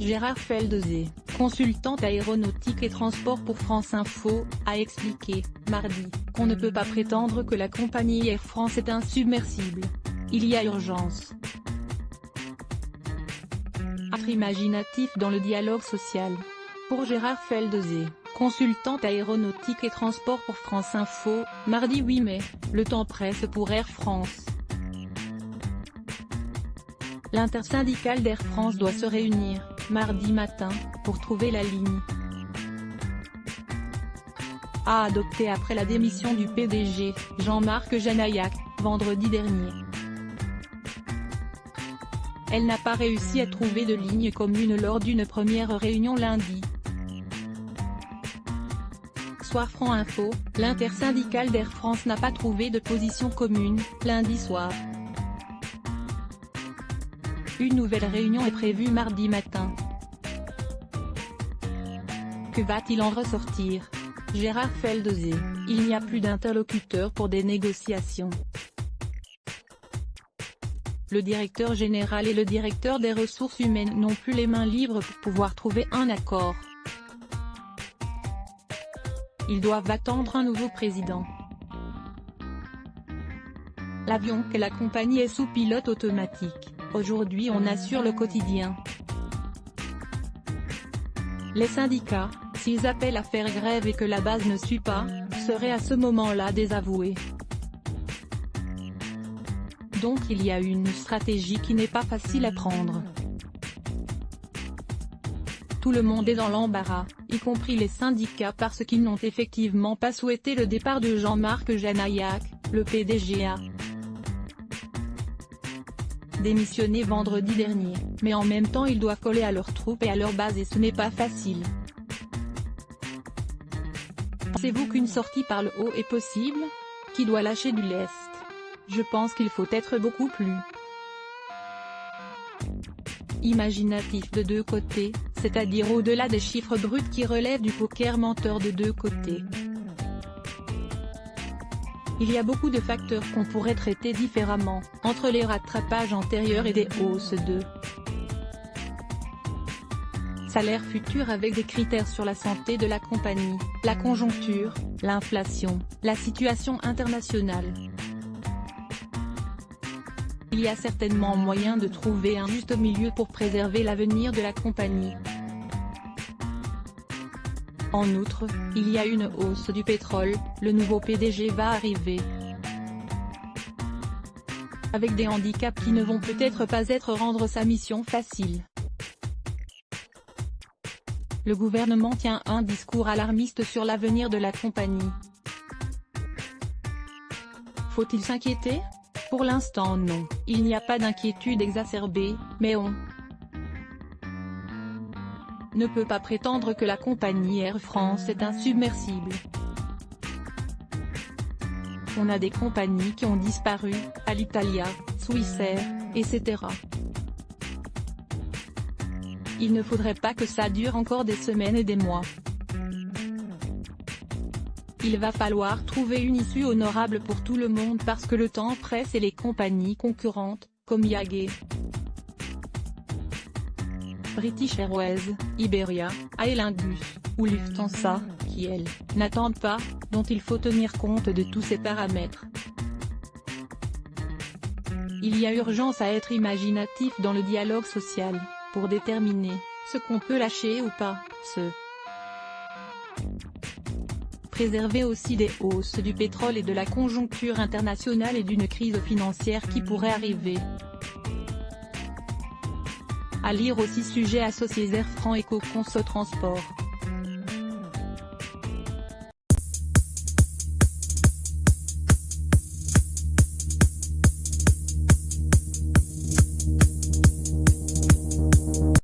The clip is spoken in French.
Gérard Feldesé, consultant aéronautique et transport pour France Info, a expliqué, mardi, qu'on ne peut pas prétendre que la compagnie Air France est insubmersible. Il y a urgence à être imaginatif dans le dialogue social. Pour Gérard Feldesé, consultant aéronautique et transport pour France Info, mardi 8 mai, le temps presse pour Air France. L'intersyndicale d'Air France doit se réunir, mardi matin, pour trouver la ligne à adopter après la démission du PDG, Jean-Marc Janaillac, vendredi dernier. Elle n'a pas réussi à trouver de ligne commune lors d'une première réunion lundi. Soir Franc Info, l'intersyndicale d'Air France n'a pas trouvé de position commune, lundi soir. Une nouvelle réunion est prévue mardi matin. Que va-t-il en ressortir? Gérard Feldesé, il n'y a plus d'interlocuteur pour des négociations. Le directeur général et le directeur des ressources humaines n'ont plus les mains libres pour pouvoir trouver un accord. Ils doivent attendre un nouveau président. L'avion qu'est la compagnie est sous pilote automatique. Aujourd'hui on assure le quotidien. Les syndicats, s'ils appellent à faire grève et que la base ne suit pas, seraient à ce moment-là désavoués. Donc il y a une stratégie qui n'est pas facile à prendre. Tout le monde est dans l'embarras, y compris les syndicats parce qu'ils n'ont effectivement pas souhaité le départ de Jean-Marc Janaillac, le PDG a démissionné vendredi dernier, mais en même temps ils doivent coller à leurs troupes et à leur base et ce n'est pas facile. Pensez-vous qu'une sortie par le haut est possible? Qui doit lâcher du lest? Je pense qu'il faut être beaucoup plus imaginatif de deux côtés, c'est-à-dire au-delà des chiffres bruts qui relèvent du poker menteur de deux côtés. Il y a beaucoup de facteurs qu'on pourrait traiter différemment, entre les rattrapages antérieurs et des hausses de salaire futur avec des critères sur la santé de la compagnie, la conjoncture, l'inflation, la situation internationale. Il y a certainement moyen de trouver un juste milieu pour préserver l'avenir de la compagnie. En outre, il y a une hausse du pétrole, le nouveau PDG va arriver avec des handicaps qui ne vont peut-être pas rendre sa mission facile. Le gouvernement tient un discours alarmiste sur l'avenir de la compagnie. Faut-il s'inquiéter? Pour l'instant non, il n'y a pas d'inquiétude exacerbée, mais on ne peut pas prétendre que la compagnie Air France est insubmersible. On a des compagnies qui ont disparu, Alitalia, Swissair, etc. Il ne faudrait pas que ça dure encore des semaines et des mois. Il va falloir trouver une issue honorable pour tout le monde parce que le temps presse et les compagnies concurrentes, comme IAG, British Airways, Iberia, Aer Lingus, ou Lufthansa, qui elles, n'attendent pas, dont il faut tenir compte de tous ces paramètres. Il y a urgence à être imaginatif dans le dialogue social, pour déterminer ce qu'on peut lâcher ou pas, préserver aussi des hausses du pétrole et de la conjoncture internationale et d'une crise financière qui pourrait arriver. À lire aussi sujet associés Air France et Conso Transport.